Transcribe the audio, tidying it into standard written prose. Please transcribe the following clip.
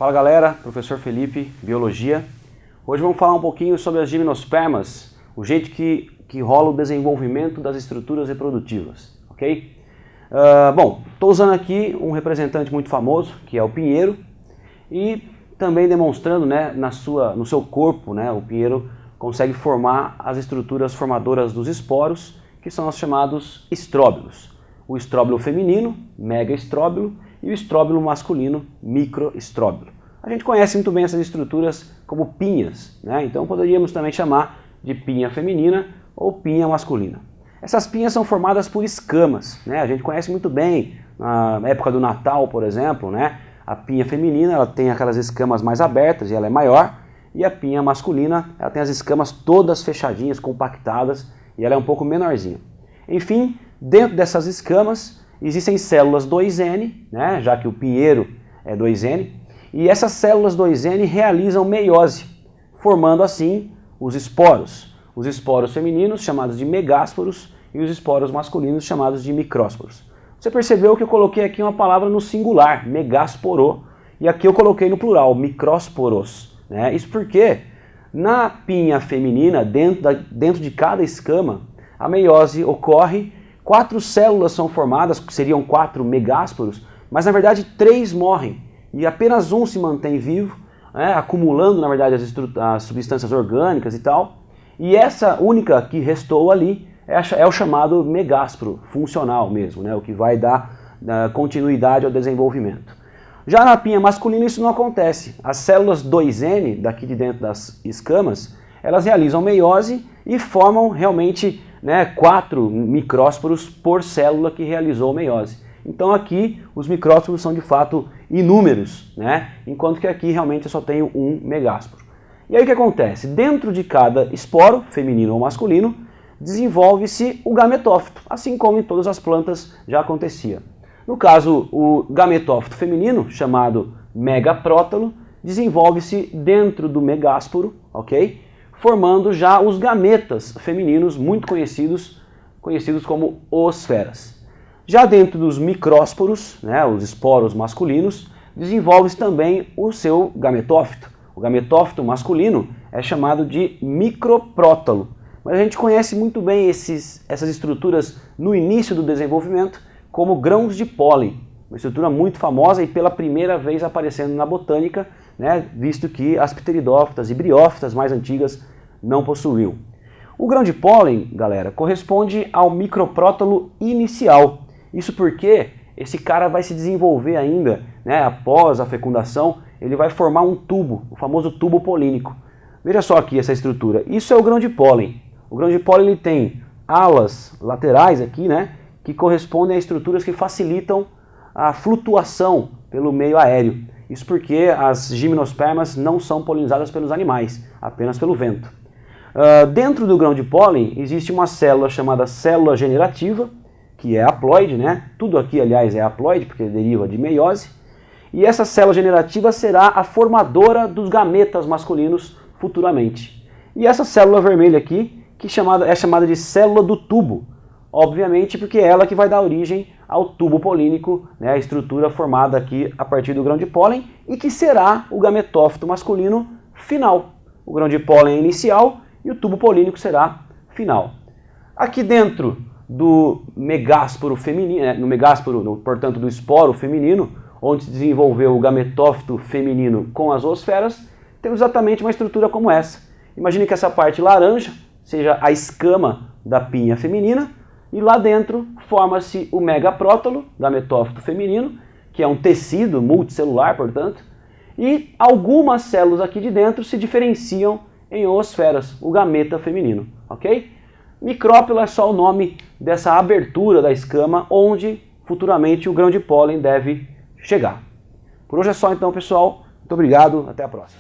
Fala galera, professor Felipe, Biologia. Hoje vamos falar um pouquinho sobre as gimnospermas, o jeito que rola o desenvolvimento das estruturas reprodutivas, ok? Bom, estou usando aqui um representante muito famoso, que é o pinheiro, e também demonstrando, né, no seu corpo, né, o pinheiro consegue formar as estruturas formadoras dos esporos, que são os chamados estróbilos. O estróbilo feminino, megaestróbilo, e o estróbilo masculino, microestróbilo. A gente conhece muito bem essas estruturas como pinhas, né? Então poderíamos também chamar de pinha feminina ou pinha masculina. Essas pinhas são formadas por escamas, né? A gente conhece muito bem, na época do Natal, por exemplo, né? A pinha feminina ela tem aquelas escamas mais abertas e ela é maior, e a pinha masculina ela tem as escamas todas fechadinhas, compactadas, e ela é um pouco menorzinha. Enfim, dentro dessas escamas existem células 2N, né, já que o pinheiro é 2N, e essas células 2N realizam meiose, formando assim os esporos. Os esporos femininos, chamados de megásporos, e os esporos masculinos, chamados de micrósporos. Você percebeu que eu coloquei aqui uma palavra no singular, megasporo, e aqui eu coloquei no plural, micrósporos. Né? Isso porque na pinha feminina, dentro de cada escama, a meiose ocorre. 4 células são formadas, que seriam 4 megásporos, mas na verdade 3 morrem e apenas um se mantém vivo, né, acumulando na verdade as substâncias orgânicas e tal. E essa única que restou ali é o chamado megásporo funcional mesmo, né, o que vai dar continuidade ao desenvolvimento. Já na pinha masculina isso não acontece. As células 2N, daqui de dentro das escamas, elas realizam meiose e formam realmente, né, 4 micrósporos por célula que realizou meiose. Então aqui os micrósporos são de fato inúmeros, né, enquanto que aqui realmente eu só tenho um megásporo. E aí o que acontece? Dentro de cada esporo, feminino ou masculino, desenvolve-se o gametófito, assim como em todas as plantas já acontecia. No caso, o gametófito feminino, chamado megaprótalo, desenvolve-se dentro do megásporo, ok? Formando já os gametas femininos muito conhecidos como oosferas. Já dentro dos micrósporos, né, os esporos masculinos, desenvolve-se também o seu gametófito. O gametófito masculino é chamado de microprótalo. Mas a gente conhece muito bem essas estruturas no início do desenvolvimento como grãos de pólen. Uma estrutura muito famosa e pela primeira vez aparecendo na botânica, né, visto que as pteridófitas e briófitas mais antigas não possuíam. O grão de pólen, galera, corresponde ao microprótalo inicial. Isso porque esse cara vai se desenvolver ainda, né, após a fecundação, ele vai formar um tubo, o famoso tubo polínico. Veja só aqui essa estrutura. Isso é o grão de pólen. O grão de pólen ele tem alas laterais aqui, né, que correspondem a estruturas que facilitam a flutuação pelo meio aéreo. Isso porque as gimnospermas não são polinizadas pelos animais, apenas pelo vento. Dentro do grão de pólen existe uma célula chamada célula generativa, que é haploide, né? Tudo aqui, aliás, é haploide, porque deriva de meiose. E essa célula generativa será a formadora dos gametas masculinos futuramente. E essa célula vermelha aqui, que é chamada de célula do tubo, obviamente porque é ela que vai dar origem ao tubo polínico, né, a estrutura formada aqui a partir do grão de pólen e que será o gametófito masculino final. O grão de pólen é inicial e o tubo polínico será final. Aqui dentro do megásporo feminino, no megásporo, portanto do esporo feminino, onde se desenvolveu o gametófito feminino com as oosferas, temos exatamente uma estrutura como essa. Imagine que essa parte laranja seja a escama da pinha feminina, e lá dentro forma-se o megaprótalo, gametófito feminino, que é um tecido multicelular, portanto, e algumas células aqui de dentro se diferenciam em oosferas, o gameta feminino, ok? Micrópilo é só o nome dessa abertura da escama onde futuramente o grão de pólen deve chegar. Por hoje é só então, pessoal. Muito obrigado, até a próxima.